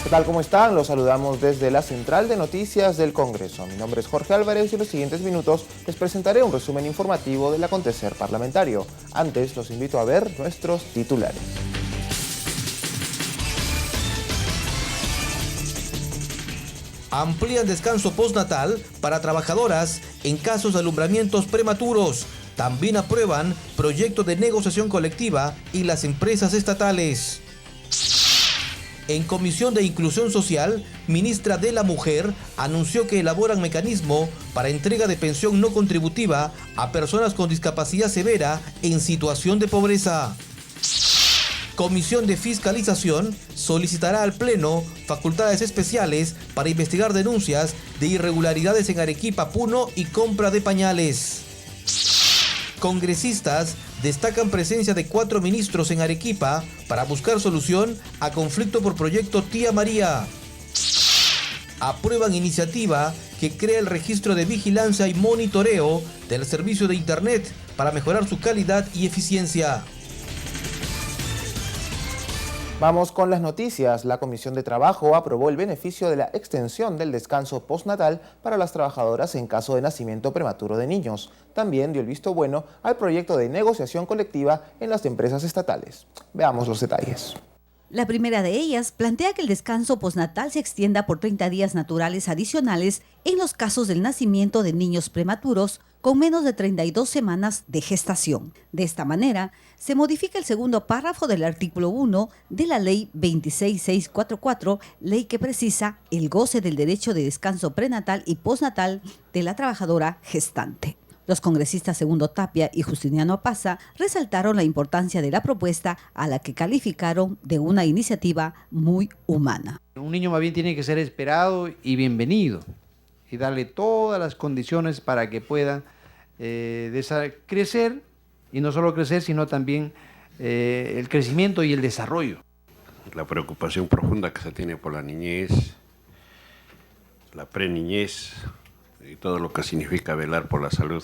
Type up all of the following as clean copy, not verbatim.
¿Qué tal? ¿Cómo están? Los saludamos desde la Central de Noticias del Congreso. Mi nombre es Jorge Álvarez y en los siguientes minutos les presentaré un resumen informativo del acontecer parlamentario. Antes, los invito a ver nuestros titulares. Amplían descanso postnatal para trabajadoras en casos de alumbramientos prematuros. También aprueban proyecto de negociación colectiva y las empresas estatales. En Comisión de Inclusión Social, ministra de la Mujer anunció que elaboran mecanismo para entrega de pensión no contributiva a personas con discapacidad severa en situación de pobreza. Comisión de Fiscalización solicitará al Pleno facultades especiales para investigar denuncias de irregularidades en Arequipa, Puno y compra de pañales. Congresistas destacan presencia de 4 ministros en Arequipa para buscar solución a conflicto por proyecto Tía María. Aprueban iniciativa que crea el registro de vigilancia y monitoreo del servicio de Internet para mejorar su calidad y eficiencia. Vamos con las noticias. La Comisión de Trabajo aprobó el beneficio de la extensión del descanso postnatal para las trabajadoras en caso de nacimiento prematuro de niños. También dio el visto bueno al proyecto de negociación colectiva en las empresas estatales. Veamos los detalles. La primera de ellas plantea que el descanso postnatal se extienda por 30 días naturales adicionales en los casos del nacimiento de niños prematuros con menos de 32 semanas de gestación. De esta manera, se modifica el segundo párrafo del artículo 1 de la Ley 26644, ley que precisa el goce del derecho de descanso prenatal y postnatal de la trabajadora gestante. Los congresistas Segundo Tapia y Justiniano Pasa resaltaron la importancia de la propuesta, a la que calificaron de una iniciativa muy humana. Un niño más bien tiene que ser esperado y bienvenido y darle todas las condiciones para que pueda crecer, y no solo crecer, sino también el crecimiento y el desarrollo. La preocupación profunda que se tiene por la niñez, la preniñez y todo lo que significa velar por la salud.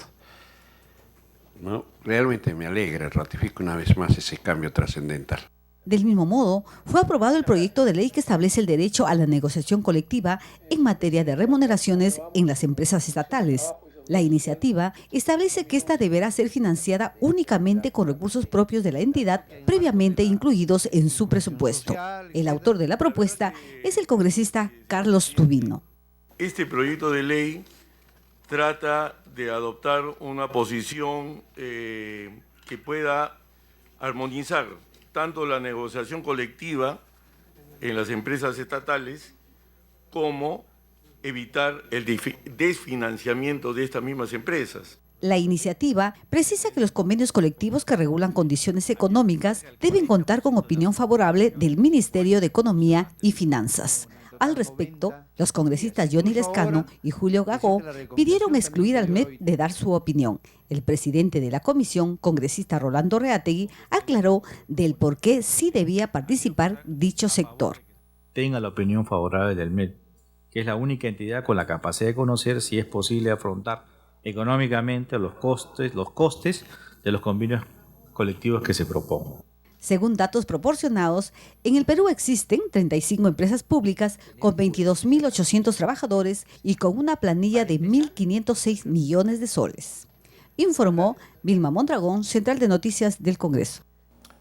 ¿No? Realmente me alegra, ratifico una vez más ese cambio trascendental. Del mismo modo, fue aprobado el proyecto de ley que establece el derecho a la negociación colectiva en materia de remuneraciones en las empresas estatales. La iniciativa establece que esta deberá ser financiada únicamente con recursos propios de la entidad previamente incluidos en su presupuesto. El autor de la propuesta es el congresista Carlos Tubino. Este proyecto de ley trata de adoptar una posición que pueda armonizar tanto la negociación colectiva en las empresas estatales como evitar el desfinanciamiento de estas mismas empresas. La iniciativa precisa que los convenios colectivos que regulan condiciones económicas deben contar con opinión favorable del Ministerio de Economía y Finanzas. Al respecto, los congresistas Johnny Lescano y Julio Gagó pidieron excluir al MEP de dar su opinión. El presidente de la comisión, congresista Rolando Reategui, aclaró del por qué sí debía participar dicho sector. Tenga la opinión favorable del MEP, que es la única entidad con la capacidad de conocer si es posible afrontar económicamente los costes de los convenios colectivos que se propongan. Según datos proporcionados, en el Perú existen 35 empresas públicas con 22.800 trabajadores y con una planilla de 1.506 millones de soles. Informó Vilma Mondragón, Central de Noticias del Congreso.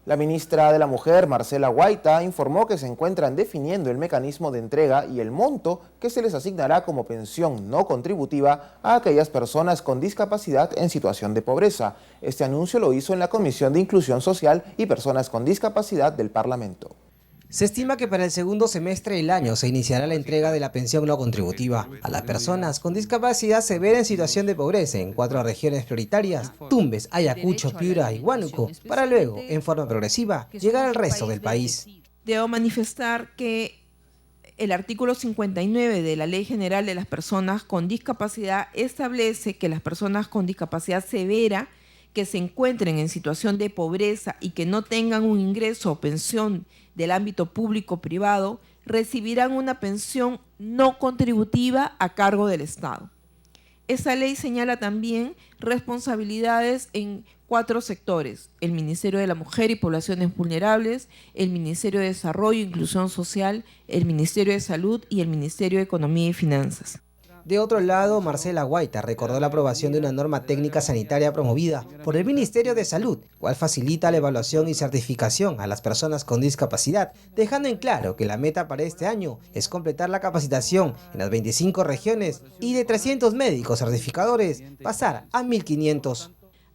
La ministra de la Mujer, Marcela Guaita, informó que se encuentran definiendo el mecanismo de entrega y el monto que se les asignará como pensión no contributiva a aquellas personas con discapacidad en situación de pobreza. Este anuncio lo hizo en la Comisión de Inclusión Social y Personas con Discapacidad del Parlamento. Se estima que para el segundo semestre del año se iniciará la entrega de la pensión no contributiva a las personas con discapacidad severa en situación de pobreza en 4 regiones prioritarias: Tumbes, Ayacucho, Piura y Huánuco, para luego, en forma progresiva, llegar al resto del país. Debo manifestar que el artículo 59 de la Ley General de las Personas con Discapacidad establece que las personas con discapacidad severa que se encuentren en situación de pobreza y que no tengan un ingreso o pensión del ámbito público-privado recibirán una pensión no contributiva a cargo del Estado. Esta ley señala también responsabilidades en 4 sectores: el Ministerio de la Mujer y Poblaciones Vulnerables, el Ministerio de Desarrollo e Inclusión Social, el Ministerio de Salud y el Ministerio de Economía y Finanzas. De otro lado, Marcela Guaita recordó la aprobación de una norma técnica sanitaria promovida por el Ministerio de Salud, cual facilita la evaluación y certificación a las personas con discapacidad, dejando en claro que la meta para este año es completar la capacitación en las 25 regiones y de 300 médicos certificadores pasar a 1.500.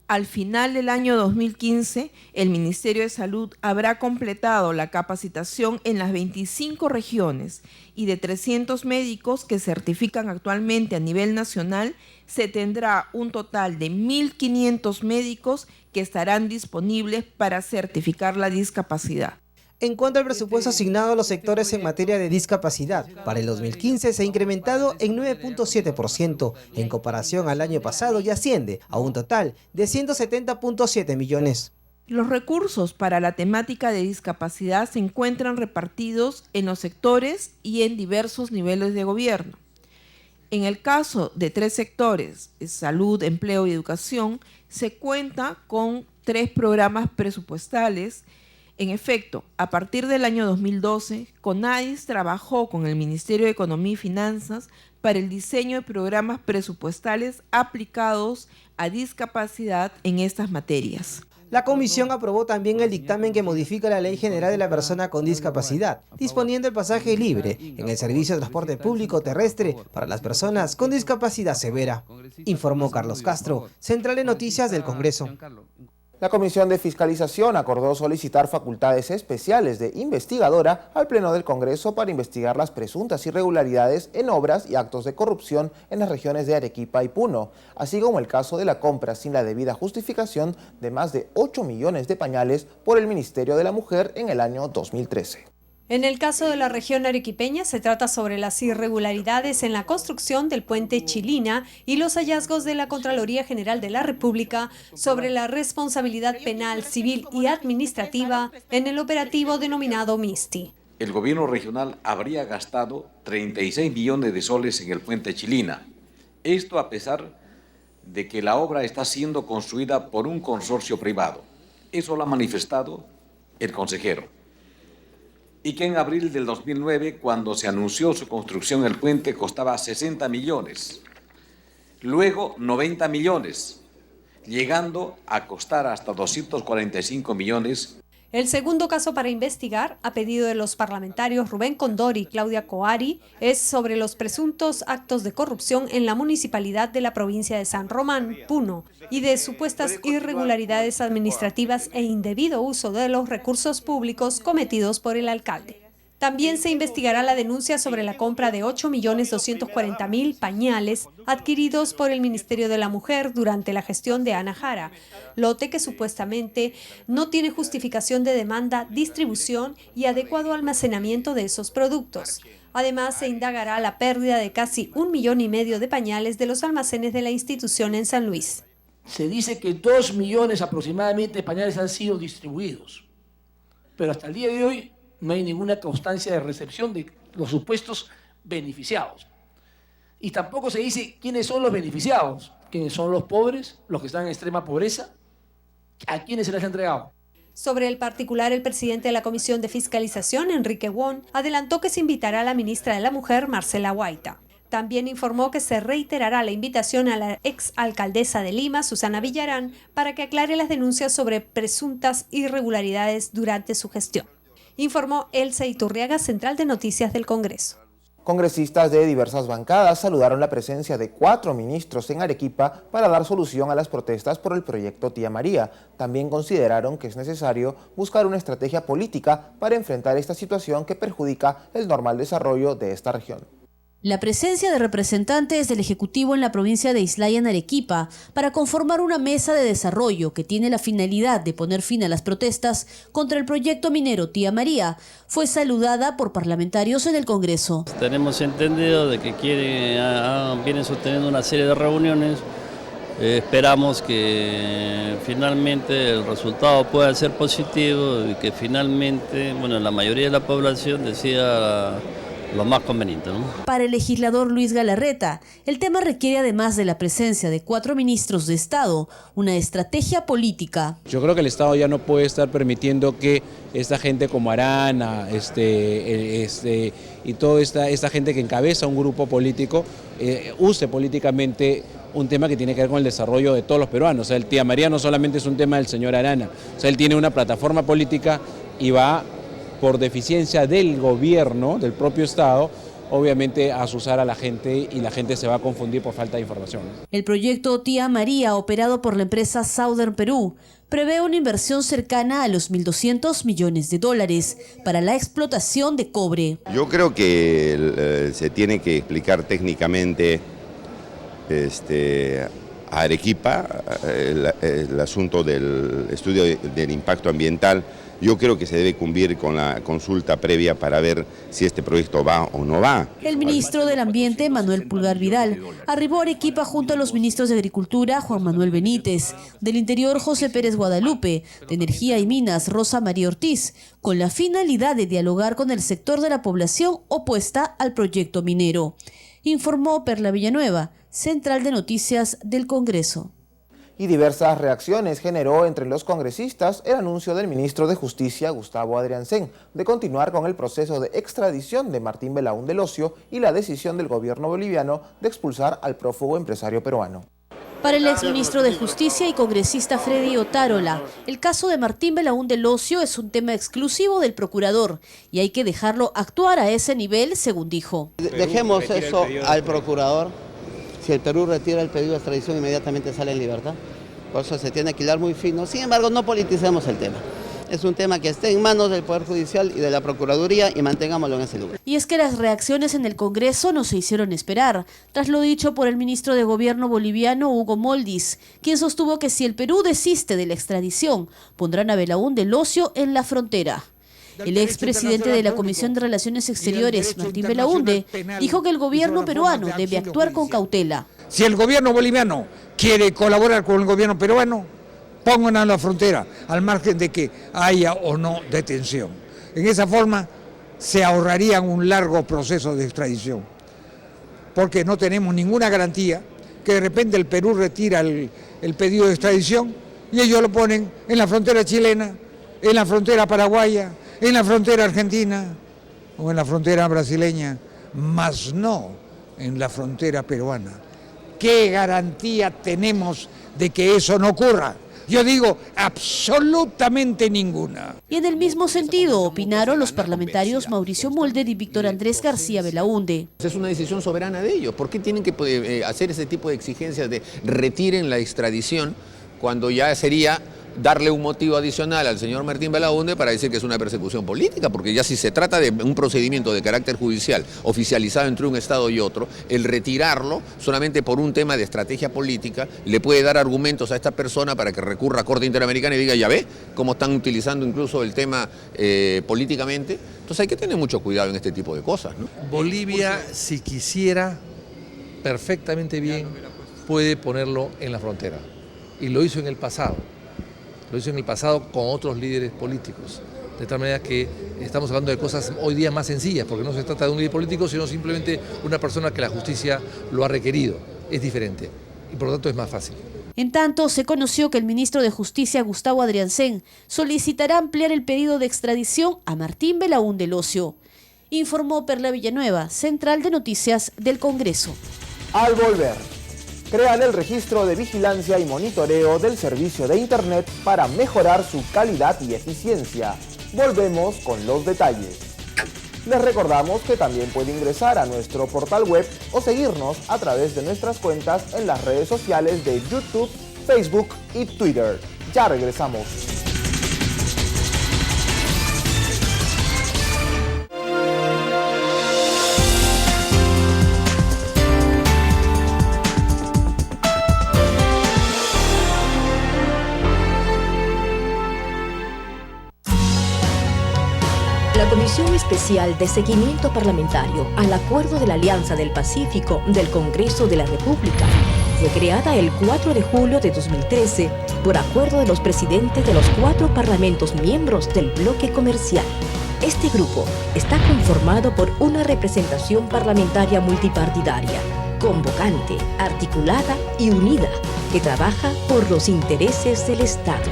Al final del año 2015, el Ministerio de Salud habrá completado la capacitación en las 25 regiones y de 300 médicos que certifican actualmente a nivel nacional, se tendrá un total de 1.500 médicos que estarán disponibles para certificar la discapacidad. En cuanto al presupuesto asignado a los sectores en materia de discapacidad, para el 2015 se ha incrementado en 9.7% en comparación al año pasado y asciende a un total de 170.7 millones. Los recursos para la temática de discapacidad se encuentran repartidos en los sectores y en diversos niveles de gobierno. En el caso de 3 sectores, salud, empleo y educación, se cuenta con 3 programas presupuestales. En efecto, a partir del año 2012, CONADIS trabajó con el Ministerio de Economía y Finanzas para el diseño de programas presupuestales aplicados a discapacidad en estas materias. La comisión aprobó también el dictamen que modifica la Ley General de la Persona con Discapacidad, disponiendo el pasaje libre en el servicio de transporte público terrestre para las personas con discapacidad severa. Informó Carlos Castro, Central de Noticias del Congreso. La Comisión de Fiscalización acordó solicitar facultades especiales de investigadora al Pleno del Congreso para investigar las presuntas irregularidades en obras y actos de corrupción en las regiones de Arequipa y Puno, así como el caso de la compra sin la debida justificación de más de 8 millones de pañales por el Ministerio de la Mujer en el año 2013. En el caso de la región arequipeña se trata sobre las irregularidades en la construcción del puente Chilina y los hallazgos de la Contraloría General de la República sobre la responsabilidad penal, civil y administrativa en el operativo denominado MISTI. El gobierno regional habría gastado 36 millones de soles en el puente Chilina. Esto a pesar de que la obra está siendo construida por un consorcio privado. Eso lo ha manifestado el consejero. Y que en abril del 2009, cuando se anunció su construcción, el puente costaba 60 millones, luego 90 millones, llegando a costar hasta 245 millones. El segundo caso para investigar, a pedido de los parlamentarios Rubén Condori y Claudia Coari, es sobre los presuntos actos de corrupción en la municipalidad de la provincia de San Román, Puno, y de supuestas irregularidades administrativas e indebido uso de los recursos públicos cometidos por el alcalde. También se investigará la denuncia sobre la compra de 8.240.000 pañales adquiridos por el Ministerio de la Mujer durante la gestión de Ana Jara, lote que supuestamente no tiene justificación de demanda, distribución y adecuado almacenamiento de esos productos. Además, se indagará la pérdida de casi 1,5 millones de pañales de los almacenes de la institución en San Luis. Se dice que 2 millones aproximadamente de pañales han sido distribuidos, pero hasta el día de hoy no hay ninguna constancia de recepción de los supuestos beneficiados. Y tampoco se dice quiénes son los beneficiados, quiénes son los pobres, los que están en extrema pobreza, a quiénes se les ha entregado. Sobre el particular, el presidente de la Comisión de Fiscalización, Enrique Wong, adelantó que se invitará a la ministra de la Mujer, Marcela Guaita. También informó que se reiterará la invitación a la exalcaldesa de Lima, Susana Villarán, para que aclare las denuncias sobre presuntas irregularidades durante su gestión. Informó Elsa Iturriaga, Central de Noticias del Congreso. Congresistas de diversas bancadas saludaron la presencia de 4 ministros en Arequipa para dar solución a las protestas por el proyecto Tía María. También consideraron que es necesario buscar una estrategia política para enfrentar esta situación que perjudica el normal desarrollo de esta región. La presencia de representantes del Ejecutivo en la provincia de Islay en Arequipa para conformar una mesa de desarrollo que tiene la finalidad de poner fin a las protestas contra el proyecto minero Tía María fue saludada por parlamentarios en el Congreso. Tenemos entendido de que vienen sosteniendo una serie de reuniones. Esperamos que finalmente el resultado pueda ser positivo y que finalmente, la mayoría de la población decida lo más conveniente, ¿no? Para el legislador Luis Galarreta, el tema requiere, además de la presencia de 4 ministros de Estado, una estrategia política. Yo creo que el Estado ya no puede estar permitiendo que esta gente como Arana y toda esta gente que encabeza un grupo político use políticamente un tema que tiene que ver con el desarrollo de todos los peruanos. O sea, el Tía María no solamente es un tema del señor Arana, o sea, él tiene una plataforma política y va por deficiencia del gobierno, del propio Estado, obviamente a asusar a la gente y la gente se va a confundir por falta de información. El proyecto Tía María, operado por la empresa Southern Perú, prevé una inversión cercana a los $1.200 millones para la explotación de cobre. Yo creo que se tiene que explicar técnicamente a Arequipa el asunto del estudio del impacto ambiental. Yo creo que se debe cumplir con la consulta previa para ver si este proyecto va o no va. El ministro del Ambiente, Manuel Pulgar Vidal, arribó a Arequipa junto a los ministros de Agricultura, Juan Manuel Benítez, del Interior, José Pérez Guadalupe, de Energía y Minas, Rosa María Ortiz, con la finalidad de dialogar con el sector de la población opuesta al proyecto minero. Informó Perla Villanueva, Central de Noticias del Congreso. Y diversas reacciones generó entre los congresistas el anuncio del ministro de Justicia, Gustavo Adriancén, de continuar con el proceso de extradición de Martín Belaúnde Locio y la decisión del gobierno boliviano de expulsar al prófugo empresario peruano. Para el exministro de Justicia y congresista Freddy Otárola, el caso de Martín Belaúnde Locio es un tema exclusivo del procurador y hay que dejarlo actuar a ese nivel, según dijo. Dejemos eso al procurador. Si el Perú retira el pedido de extradición, inmediatamente sale en libertad. Por eso se tiene que hilar muy fino. Sin embargo, no politicemos el tema. Es un tema que esté en manos del Poder Judicial y de la Procuraduría y mantengámoslo en ese lugar. Y es que las reacciones en el Congreso no se hicieron esperar, tras lo dicho por el ministro de Gobierno boliviano Hugo Moldis, quien sostuvo que si el Perú desiste de la extradición, pondrán a Belaúnde Locio en la frontera. El expresidente de la Comisión de Relaciones Exteriores, Martín Belaúnde, dijo que el gobierno peruano debe actuar con cautela. Si el gobierno boliviano quiere colaborar con el gobierno peruano, pónganlo en la frontera, al margen de que haya o no detención. En esa forma se ahorrarían un largo proceso de extradición, porque no tenemos ninguna garantía que de repente el Perú retira el pedido de extradición y ellos lo ponen en la frontera chilena, en la frontera paraguaya, en la frontera argentina o en la frontera brasileña, más no en la frontera peruana. ¿Qué garantía tenemos de que eso no ocurra? Yo digo, absolutamente ninguna. Y en el mismo sentido opinaron los parlamentarios Mauricio Mulder y Víctor Andrés García Belaúnde. Es una decisión soberana de ellos. ¿Por qué tienen que hacer ese tipo de exigencias de retiren la extradición cuando ya sería darle un motivo adicional al señor Martín Belaúnde para decir que es una persecución política? Porque ya si se trata de un procedimiento de carácter judicial oficializado entre un Estado y otro, el retirarlo solamente por un tema de estrategia política le puede dar argumentos a esta persona para que recurra a Corte Interamericana y diga, ya ve cómo están utilizando incluso el tema políticamente. Entonces hay que tener mucho cuidado en este tipo de cosas, ¿no? Bolivia, si quisiera perfectamente bien, puede ponerlo en la frontera. Y lo hizo en el pasado. Lo hizo en el pasado con otros líderes políticos. De tal manera que estamos hablando de cosas hoy día más sencillas, porque no se trata de un líder político, sino simplemente una persona que la justicia lo ha requerido. Es diferente y por lo tanto es más fácil. En tanto, se conoció que el ministro de Justicia, Gustavo Adriancén, solicitará ampliar el pedido de extradición a Martín Belaúnde Locio. Informó Perla Villanueva, Central de Noticias del Congreso. Al volver, crean el registro de vigilancia y monitoreo del servicio de Internet para mejorar su calidad y eficiencia. Volvemos con los detalles. Les recordamos que también puede ingresar a nuestro portal web o seguirnos a través de nuestras cuentas en las redes sociales de YouTube, Facebook y Twitter. Ya regresamos. La Comisión Especial de Seguimiento Parlamentario al Acuerdo de la Alianza del Pacífico del Congreso de la República fue creada el 4 de julio de 2013 por acuerdo de los presidentes de los 4 parlamentos miembros del bloque comercial. Este grupo está conformado por una representación parlamentaria multipartidaria, convocante, articulada y unida, que trabaja por los intereses del Estado.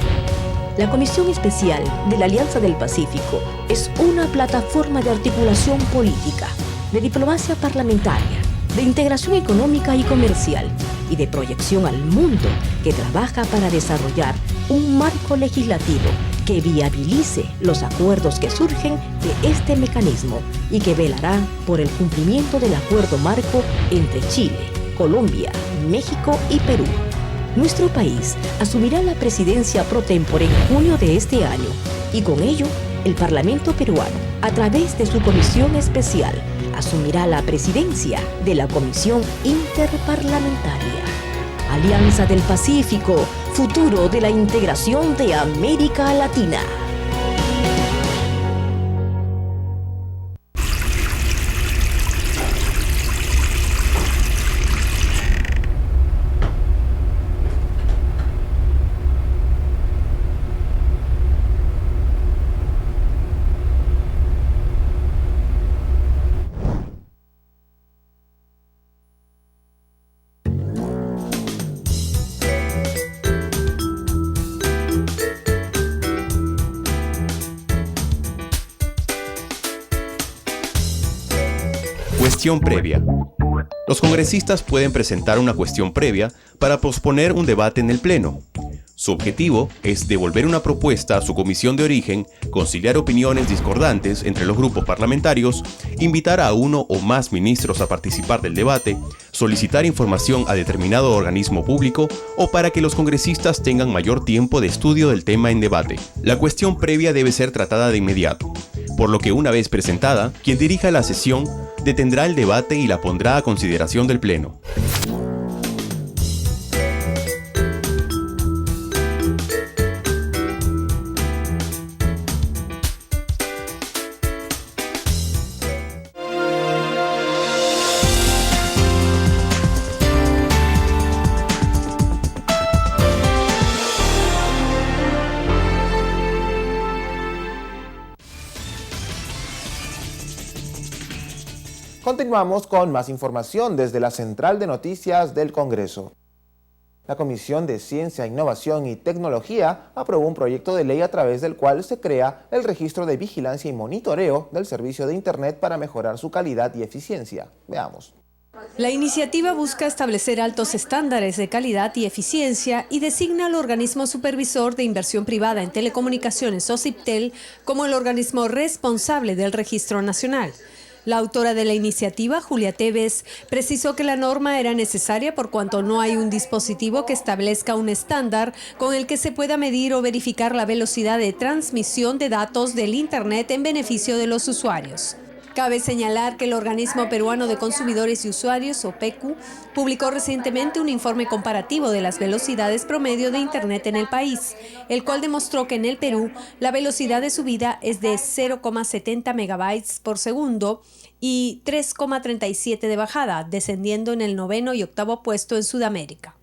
La Comisión Especial de la Alianza del Pacífico es una plataforma de articulación política, de diplomacia parlamentaria, de integración económica y comercial y de proyección al mundo que trabaja para desarrollar un marco legislativo que viabilice los acuerdos que surgen de este mecanismo y que velará por el cumplimiento del acuerdo marco entre Chile, Colombia, México y Perú. Nuestro país asumirá la presidencia pro tempore en junio de este año y con ello el Parlamento peruano, a través de su comisión especial, asumirá la presidencia de la Comisión Interparlamentaria. Alianza del Pacífico, futuro de la integración de América Latina. Cuestión previa. Los congresistas pueden presentar una cuestión previa para posponer un debate en el Pleno. Su objetivo es devolver una propuesta a su comisión de origen, conciliar opiniones discordantes entre los grupos parlamentarios, invitar a uno o más ministros a participar del debate, solicitar información a determinado organismo público o para que los congresistas tengan mayor tiempo de estudio del tema en debate. La cuestión previa debe ser tratada de inmediato, por lo que una vez presentada, quien dirija la sesión detendrá el debate y la pondrá a consideración del Pleno. Continuamos con más información desde la Central de Noticias del Congreso. La Comisión de Ciencia, Innovación y Tecnología aprobó un proyecto de ley a través del cual se crea el registro de vigilancia y monitoreo del servicio de Internet para mejorar su calidad y eficiencia. Veamos. La iniciativa busca establecer altos estándares de calidad y eficiencia y designa al organismo supervisor de inversión privada en telecomunicaciones, OCIPTEL, como el organismo responsable del registro nacional. La autora de la iniciativa, Julia Tevez, precisó que la norma era necesaria por cuanto no hay un dispositivo que establezca un estándar con el que se pueda medir o verificar la velocidad de transmisión de datos del Internet en beneficio de los usuarios. Cabe señalar que el Organismo Peruano de Consumidores y Usuarios, OPECU, publicó recientemente un informe comparativo de las velocidades promedio de Internet en el país, el cual demostró que en el Perú la velocidad de subida es de 0,70 megabytes por segundo y 3,37 de bajada, descendiendo en el 9º y 8º puesto en Sudamérica.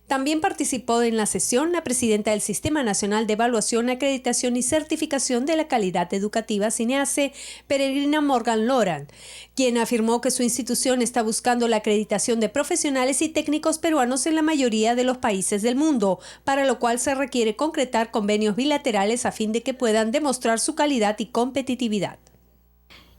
También participó en la sesión la presidenta del Sistema Nacional de Evaluación, Acreditación y Certificación de la Calidad Educativa, SINEACE, Peregrina Morgan Loran, quien afirmó que su institución está buscando la acreditación de profesionales y técnicos peruanos en la mayoría de los países del mundo, para lo cual se requiere concretar convenios bilaterales a fin de que puedan demostrar su calidad y competitividad.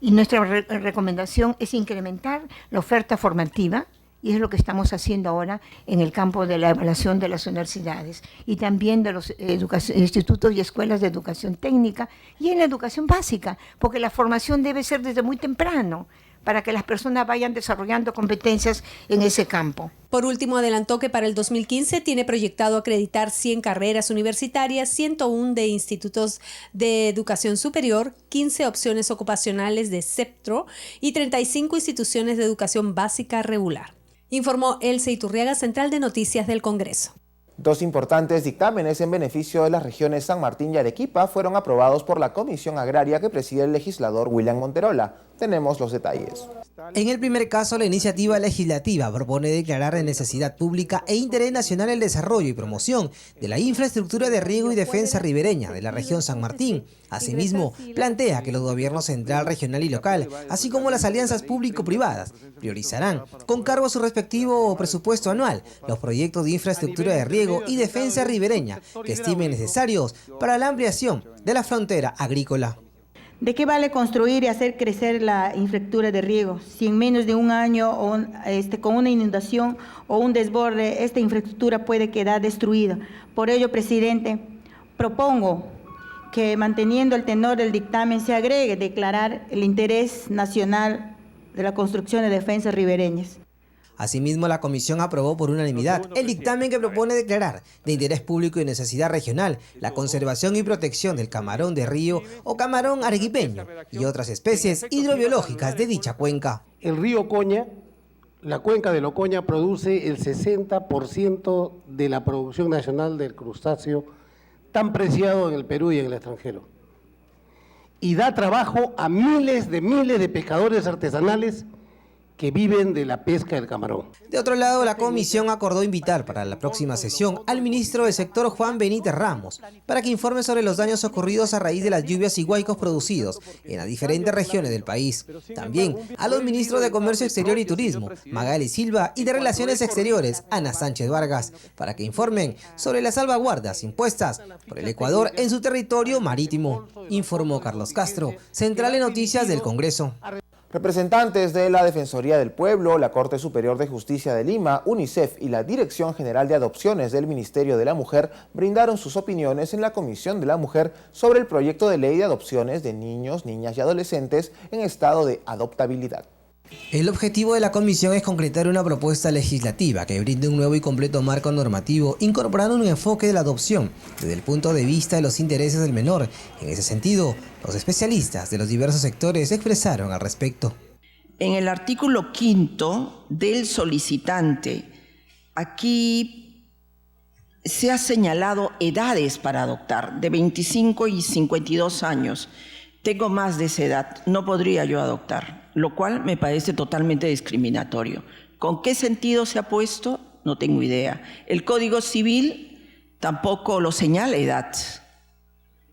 Y nuestra recomendación es incrementar la oferta formativa, y es lo que estamos haciendo ahora en el campo de la evaluación de las universidades y también de los institutos y escuelas de educación técnica y en la educación básica, porque la formación debe ser desde muy temprano para que las personas vayan desarrollando competencias en ese campo. Por último, adelantó que para el 2015 tiene proyectado acreditar 100 carreras universitarias, 101 de institutos de educación superior, 15 opciones ocupacionales de CEPTRO y 35 instituciones de educación básica regular. Informó Elsa Iturriaga, Central de Noticias del Congreso. Dos importantes dictámenes en beneficio de las regiones San Martín y Arequipa fueron aprobados por la Comisión Agraria que preside el legislador William Monterola. Tenemos los detalles. En el primer caso, la iniciativa legislativa propone declarar de necesidad pública e interés nacional el desarrollo y promoción de la infraestructura de riego y defensa ribereña de la región San Martín. Asimismo, plantea que los gobiernos central, regional y local, así como las alianzas público-privadas, priorizarán, con cargo a su respectivo presupuesto anual, los proyectos de infraestructura de riego y defensa ribereña que estimen necesarios para la ampliación de la frontera agrícola. ¿De qué vale construir y hacer crecer la infraestructura de riego si en menos de un año con una inundación o un desborde esta infraestructura puede quedar destruida? Por ello, presidente, propongo que manteniendo el tenor del dictamen se agregue declarar el interés nacional de la construcción de defensas ribereñas. Asimismo, la comisión aprobó por unanimidad el dictamen que propone declarar de interés público y necesidad regional la conservación y protección del camarón de río o camarón arequipeño y otras especies hidrobiológicas de dicha cuenca. El río Ocoña, la cuenca del Ocoña, produce el 60% de la producción nacional del crustáceo tan preciado en el Perú y en el extranjero. Y da trabajo a miles de pescadores artesanales que viven de la pesca del camarón. De otro lado, la comisión acordó invitar para la próxima sesión al ministro del sector Juan Benítez Ramos para que informe sobre los daños ocurridos a raíz de las lluvias y huaicos producidos en las diferentes regiones del país. También a los ministros de Comercio Exterior y Turismo, Magali Silva, y de Relaciones Exteriores, Ana Sánchez Vargas, para que informen sobre las salvaguardas impuestas por el Ecuador en su territorio marítimo. Informó Carlos Castro, Central de Noticias del Congreso. Representantes de la Defensoría del Pueblo, la Corte Superior de Justicia de Lima, UNICEF y la Dirección General de Adopciones del Ministerio de la Mujer brindaron sus opiniones en la Comisión de la Mujer sobre el proyecto de ley de adopciones de niños, niñas y adolescentes en estado de adoptabilidad. El objetivo de la comisión es concretar una propuesta legislativa que brinde un nuevo y completo marco normativo, incorporando un enfoque de la adopción desde el punto de vista de los intereses del menor. En ese sentido, los especialistas de los diversos sectores expresaron al respecto. En el artículo 5 del solicitante, aquí se ha señalado edades para adoptar, de 25 y 52 años. Tengo más de esa edad, no podría yo adoptar, lo cual me parece totalmente discriminatorio. ¿Con qué sentido se ha puesto? No tengo idea. El Código Civil tampoco lo señala edad.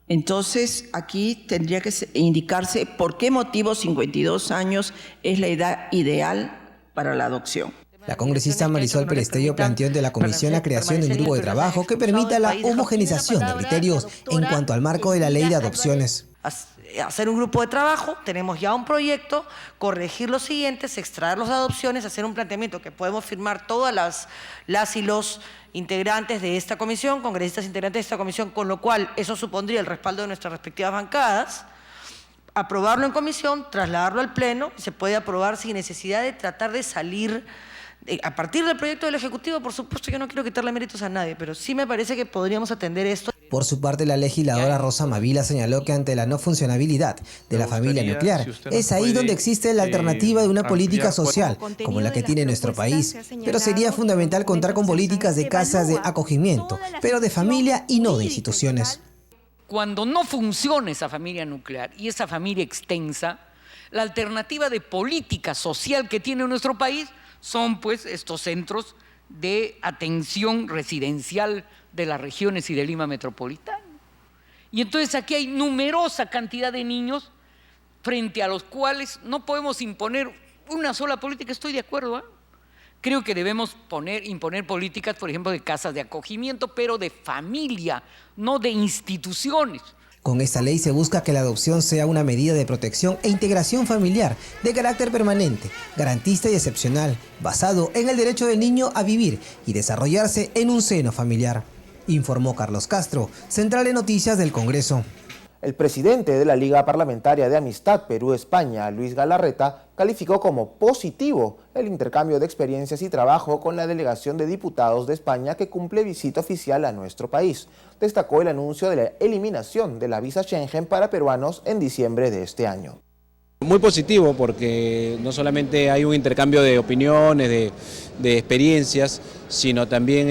Entonces, aquí tendría que indicarse por qué motivo 52 años es la edad ideal para la adopción. La congresista Marisol Perestello planteó ante la comisión la creación de un grupo de trabajo que permita la homogenización de criterios en cuanto al marco de la ley de adopciones. Hacer un grupo de trabajo, tenemos ya un proyecto, corregir los siguientes, extraer las adopciones, hacer un planteamiento que podemos firmar todas las y los integrantes de esta comisión, congresistas integrantes de esta comisión, con lo cual eso supondría el respaldo de nuestras respectivas bancadas, aprobarlo en comisión, trasladarlo al pleno, se puede aprobar sin necesidad de tratar de salir a partir del proyecto del Ejecutivo. Por supuesto, yo no quiero quitarle méritos a nadie, pero sí me parece que podríamos atender esto. Por su parte, la legisladora Rosa Mavila señaló que ante la no funcionabilidad de la familia nuclear, es ahí donde existe la alternativa de una política social como la que tiene nuestro país. Pero sería fundamental contar con políticas de casas de acogimiento, pero de familia y no de instituciones. Cuando no funciona esa familia nuclear y esa familia extensa, la alternativa de política social que tiene nuestro país son pues estos centros de atención residencial de las regiones y de Lima metropolitana. Y entonces aquí hay numerosa cantidad de niños frente a los cuales no podemos imponer una sola política. Estoy de acuerdo, ¿eh? Creo que debemos imponer políticas, por ejemplo, de casas de acogimiento, pero de familia, no de instituciones. Con esta ley se busca que la adopción sea una medida de protección e integración familiar de carácter permanente, garantista y excepcional, basado en el derecho del niño a vivir y desarrollarse en un seno familiar. Informó Carlos Castro, Central de Noticias del Congreso. El presidente de la Liga Parlamentaria de Amistad Perú-España, Luis Galarreta, calificó como positivo el intercambio de experiencias y trabajo con la delegación de diputados de España que cumple visita oficial a nuestro país. Destacó el anuncio de la eliminación de la visa Schengen para peruanos en diciembre de este año. Muy positivo porque no solamente hay un intercambio de opiniones, de experiencias, sino también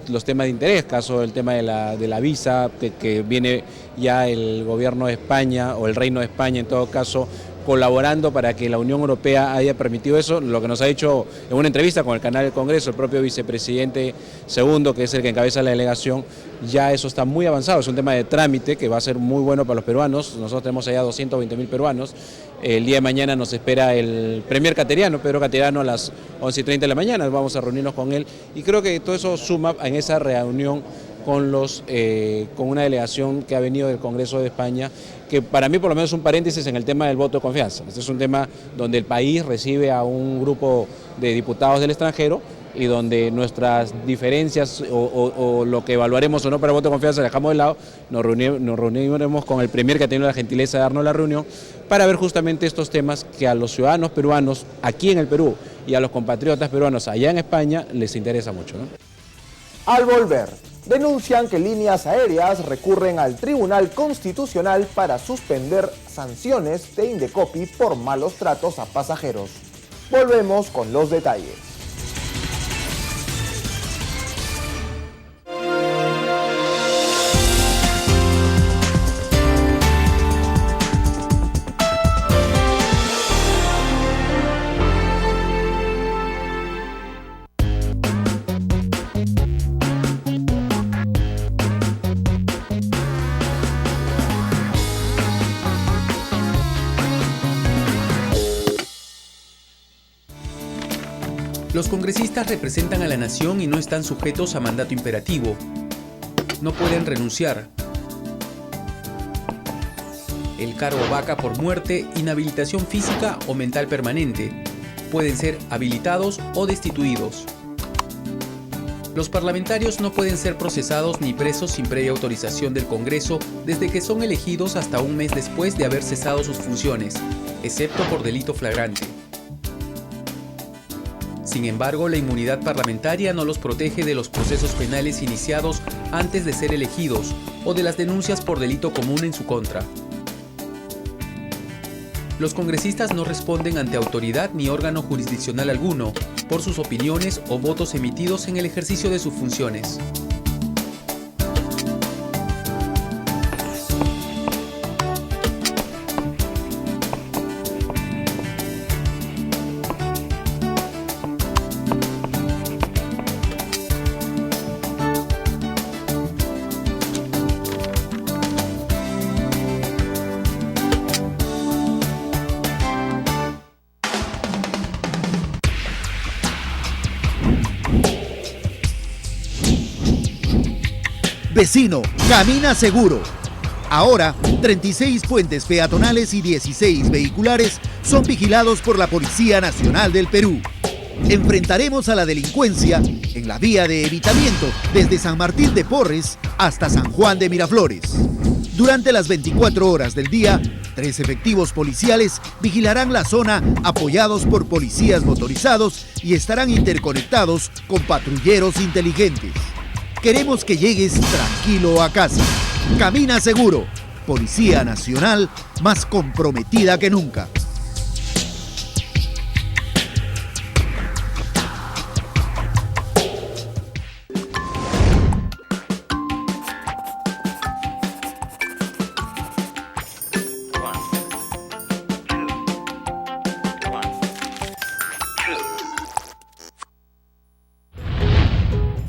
los temas de interés, caso el tema de la visa, que viene ya el gobierno de España o el Reino de España en todo caso colaborando para que la Unión Europea haya permitido eso, lo que nos ha dicho en una entrevista con el canal del Congreso el propio vicepresidente segundo, que es el que encabeza la delegación. Ya eso está muy avanzado, es un tema de trámite que va a ser muy bueno para los peruanos. Nosotros tenemos allá 220.000 peruanos. El día de mañana nos espera el premier cateriano, Pedro Cateriano, a las 11:30 de la mañana. Vamos a reunirnos con él y creo que todo eso suma en esa reunión con una delegación que ha venido del Congreso de España, que para mí por lo menos es un paréntesis en el tema del voto de confianza. Este es un tema donde el país recibe a un grupo de diputados del extranjero y donde nuestras diferencias o lo que evaluaremos o no para el voto de confianza dejamos de lado. Nos reuniremos con el premier que ha tenido la gentileza de darnos la reunión para ver justamente estos temas que a los ciudadanos peruanos aquí en el Perú y a los compatriotas peruanos allá en España les interesa mucho, ¿no? Al volver, denuncian que líneas aéreas recurren al Tribunal Constitucional para suspender sanciones de Indecopi por malos tratos a pasajeros. Volvemos con los detalles. Los congresistas representan a la nación y no están sujetos a mandato imperativo. No pueden renunciar. El cargo vaca por muerte, inhabilitación física o mental permanente. Pueden ser habilitados o destituidos. Los parlamentarios no pueden ser procesados ni presos sin previa autorización del Congreso desde que son elegidos hasta un mes después de haber cesado sus funciones, excepto por delito flagrante. Sin embargo, la inmunidad parlamentaria no los protege de los procesos penales iniciados antes de ser elegidos o de las denuncias por delito común en su contra. Los congresistas no responden ante autoridad ni órgano jurisdiccional alguno por sus opiniones o votos emitidos en el ejercicio de sus funciones. Vecino, camina seguro. Ahora, 36 puentes peatonales y 16 vehiculares son vigilados por la Policía Nacional del Perú. Enfrentaremos a la delincuencia en la vía de evitamiento desde San Martín de Porres hasta San Juan de Miraflores. Durante las 24 horas del día, 3 efectivos policiales vigilarán la zona apoyados por policías motorizados y estarán interconectados con patrulleros inteligentes. Queremos que llegues tranquilo a casa. Camina seguro. Policía Nacional más comprometida que nunca.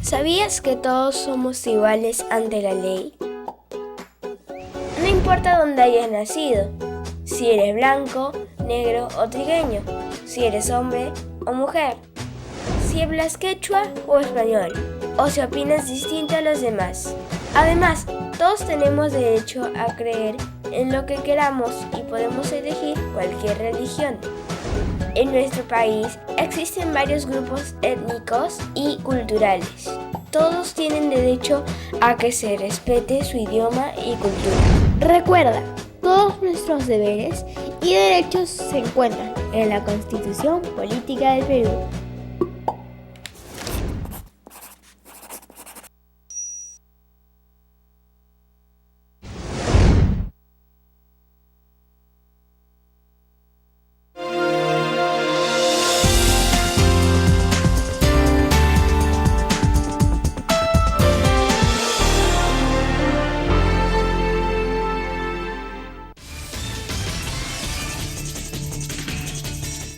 ¿Sabías que todos somos iguales ante la ley? No importa dónde hayas nacido, si eres blanco, negro o trigueño, si eres hombre o mujer, si hablas quechua o español, o si opinas distinto a los demás. Además, todos tenemos derecho a creer en lo que queramos y podemos elegir cualquier religión. En nuestro país existen varios grupos étnicos y culturales. Todos tienen derecho a que se respete su idioma y cultura. Recuerda, todos nuestros deberes y derechos se encuentran en la Constitución Política del Perú.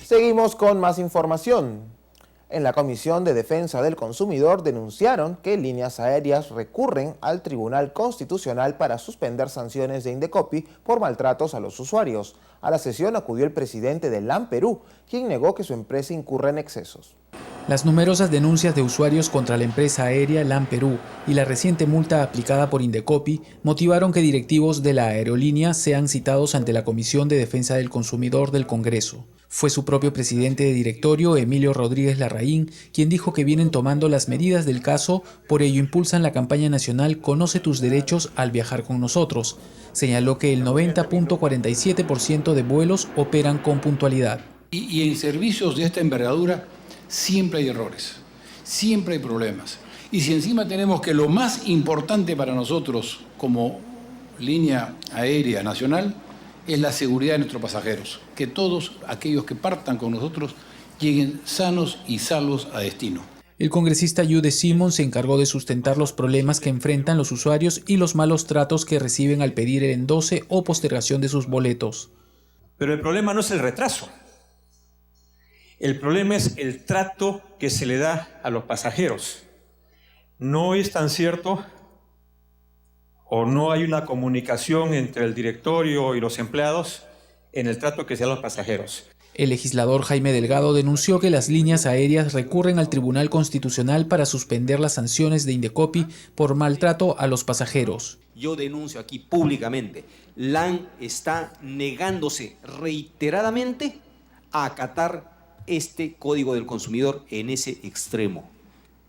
Seguimos con más información. En la Comisión de Defensa del Consumidor denunciaron que líneas aéreas recurren al Tribunal Constitucional para suspender sanciones de Indecopi por maltratos a los usuarios. A la sesión acudió el presidente de LAN Perú, quien negó que su empresa incurra en excesos. Las numerosas denuncias de usuarios contra la empresa aérea LAN Perú y la reciente multa aplicada por Indecopi motivaron que directivos de la aerolínea sean citados ante la Comisión de Defensa del Consumidor del Congreso. Fue su propio presidente de directorio, Emilio Rodríguez Larraín, quien dijo que vienen tomando las medidas del caso, por ello impulsan la campaña nacional Conoce tus derechos al viajar con nosotros. Señaló que el 90.47% de vuelos operan con puntualidad. Y en servicios de esta envergadura siempre hay errores, siempre hay problemas. Y si encima tenemos que lo más importante para nosotros como línea aérea nacional es la seguridad de nuestros pasajeros, que todos aquellos que partan con nosotros lleguen sanos y salvos a destino. El congresista Yude Simon se encargó de sustentar los problemas que enfrentan los usuarios y los malos tratos que reciben al pedir el endose o postergación de sus boletos. Pero el problema no es el retraso. El problema es el trato que se le da a los pasajeros. No es tan cierto o no hay una comunicación entre el directorio y los empleados en el trato que se da a los pasajeros. El legislador Jaime Delgado denunció que las líneas aéreas recurren al Tribunal Constitucional para suspender las sanciones de Indecopi por maltrato a los pasajeros. Yo denuncio aquí públicamente, LAN está negándose reiteradamente a acatar este Código del Consumidor en ese extremo.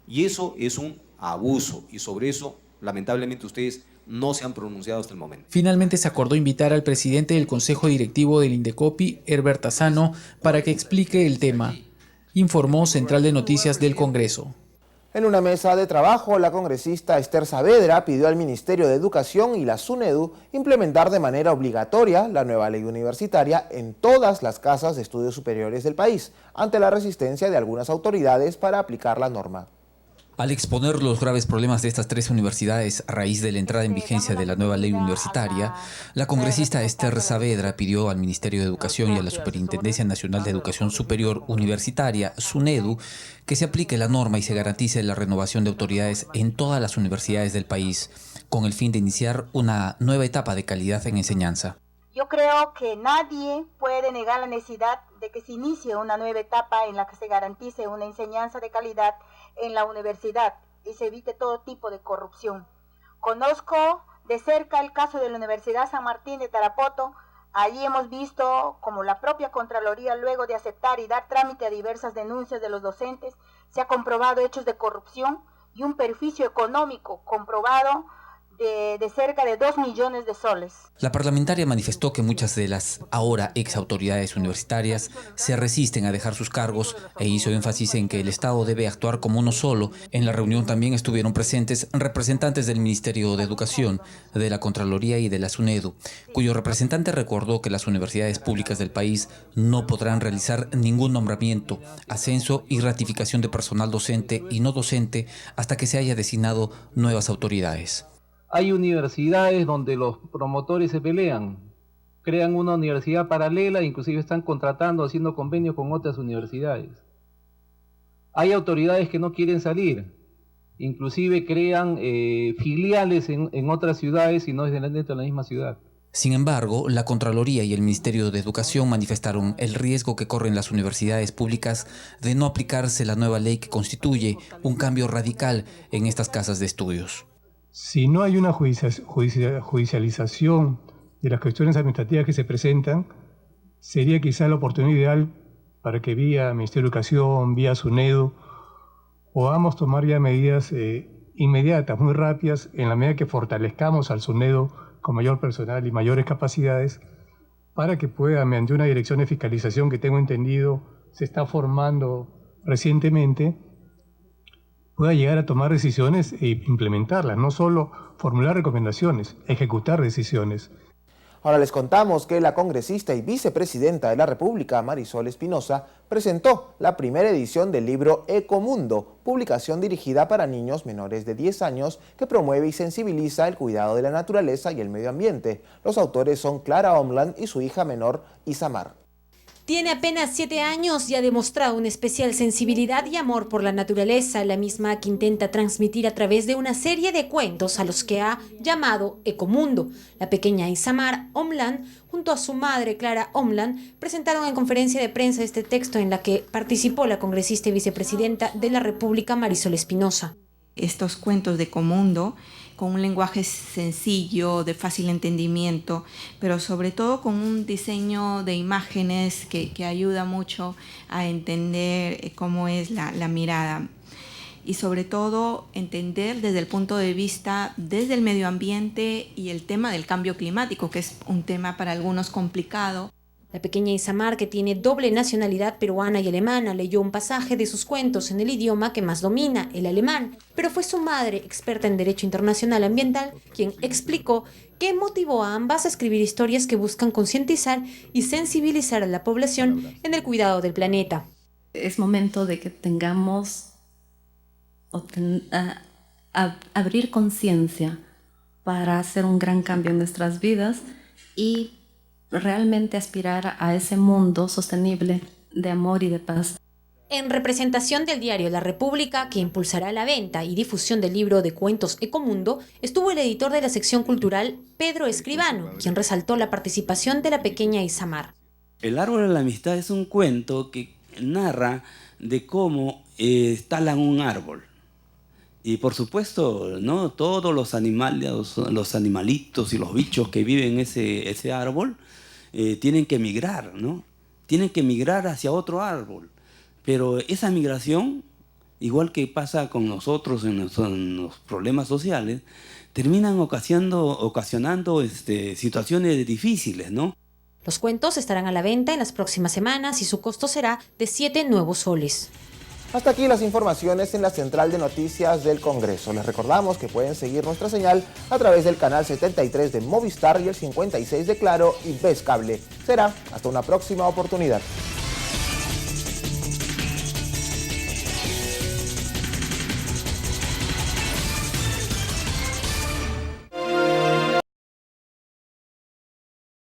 Y eso es un abuso y sobre eso, lamentablemente, ustedes no se han pronunciado hasta el momento. Finalmente se acordó invitar al presidente del Consejo Directivo del Indecopi, Herbert Tassano, para que explique el tema. Informó Central de Noticias del Congreso. En una mesa de trabajo, la congresista Esther Saavedra pidió al Ministerio de Educación y la SUNEDU implementar de manera obligatoria la nueva ley universitaria en todas las casas de estudios superiores del país, ante la resistencia de algunas autoridades para aplicar la norma. Al exponer los graves problemas de estas tres universidades a raíz de la entrada en vigencia de la nueva ley universitaria, la congresista Esther Saavedra pidió al Ministerio de Educación y a la Superintendencia Nacional de Educación Superior Universitaria, SUNEDU, que se aplique la norma y se garantice la renovación de autoridades en todas las universidades del país, con el fin de iniciar una nueva etapa de calidad en enseñanza. Yo creo que nadie puede negar la necesidad de que se inicie una nueva etapa en la que se garantice una enseñanza de calidad en la universidad y se evite todo tipo de corrupción. Conozco de cerca el caso de la Universidad San Martín de Tarapoto. Allí hemos visto como la propia Contraloría, luego de aceptar y dar trámite a diversas denuncias de los docentes, se ha comprobado hechos de corrupción y un perjuicio económico comprobado de cerca de 2 millones de soles. La parlamentaria manifestó que muchas de las ahora ex autoridades universitarias se resisten a dejar sus cargos e hizo énfasis en que el Estado debe actuar como uno solo. En la reunión también estuvieron presentes representantes del Ministerio de Educación, de la Contraloría y de la SUNEDU, cuyo representante recordó que las universidades públicas del país no podrán realizar ningún nombramiento, ascenso y ratificación de personal docente y no docente hasta que se haya designado nuevas autoridades. Hay universidades donde los promotores se pelean, crean una universidad paralela, inclusive están contratando, haciendo convenios con otras universidades. Hay autoridades que no quieren salir, inclusive crean filiales en otras ciudades y no es dentro de la misma ciudad. Sin embargo, la Contraloría y el Ministerio de Educación manifestaron el riesgo que corren las universidades públicas de no aplicarse la nueva ley que constituye un cambio radical en estas casas de estudios. Si no hay una judicialización de las cuestiones administrativas que se presentan, sería quizá la oportunidad ideal para que vía Ministerio de Educación, vía SUNEDU, podamos tomar ya medidas inmediatas, muy rápidas, en la medida que fortalezcamos al SUNEDU con mayor personal y mayores capacidades, para que pueda, mediante una dirección de fiscalización que tengo entendido se está formando recientemente, pueda llegar a tomar decisiones e implementarlas, no solo formular recomendaciones, ejecutar decisiones. Ahora les contamos que la congresista y vicepresidenta de la República, Marisol Espinosa, presentó la primera edición del libro Ecomundo, publicación dirigida para niños menores de 10 años que promueve y sensibiliza el cuidado de la naturaleza y el medio ambiente. Los autores son Clara Omland y su hija menor, Isamar. Tiene apenas 7 años y ha demostrado una especial sensibilidad y amor por la naturaleza, la misma que intenta transmitir a través de una serie de cuentos a los que ha llamado Ecomundo. La pequeña Isamar Omland, junto a su madre Clara Omland, presentaron en conferencia de prensa este texto en la que participó la congresista y vicepresidenta de la República, Marisol Espinosa. Estos cuentos de Ecomundo, con un lenguaje sencillo, de fácil entendimiento, pero sobre todo con un diseño de imágenes que ayuda mucho a entender cómo es la mirada. Y sobre todo entender desde el punto de vista, desde el medio ambiente y el tema del cambio climático, que es un tema para algunos complicado. La pequeña Isamar, que tiene doble nacionalidad peruana y alemana, leyó un pasaje de sus cuentos en el idioma que más domina, el alemán, pero fue su madre, experta en Derecho Internacional Ambiental, quien explicó qué motivó a ambas a escribir historias que buscan concientizar y sensibilizar a la población en el cuidado del planeta. Es momento de que tengamos abrir conciencia para hacer un gran cambio en nuestras vidas y realmente aspirar a ese mundo sostenible de amor y de paz. En representación del diario La República, que impulsará la venta y difusión del libro de cuentos Ecomundo, estuvo el editor de la sección cultural, Pedro Escribano, quien resaltó la participación de la pequeña Isamar. El árbol de la amistad es un cuento que narra de cómo talan un árbol. Y por supuesto, ¿no? Todos los animales, los animalitos y los bichos que viven en ese árbol tienen que migrar, ¿no? Tienen que migrar hacia otro árbol. Pero esa migración, igual que pasa con nosotros en los problemas sociales, terminan ocasionando situaciones difíciles, ¿no? Los cuentos estarán a la venta en las próximas semanas y su costo será de 7 nuevos soles. Hasta aquí las informaciones en la central de noticias del Congreso. Les recordamos que pueden seguir nuestra señal a través del canal 73 de Movistar y el 56 de Claro y Vez Cable. Será hasta una próxima oportunidad.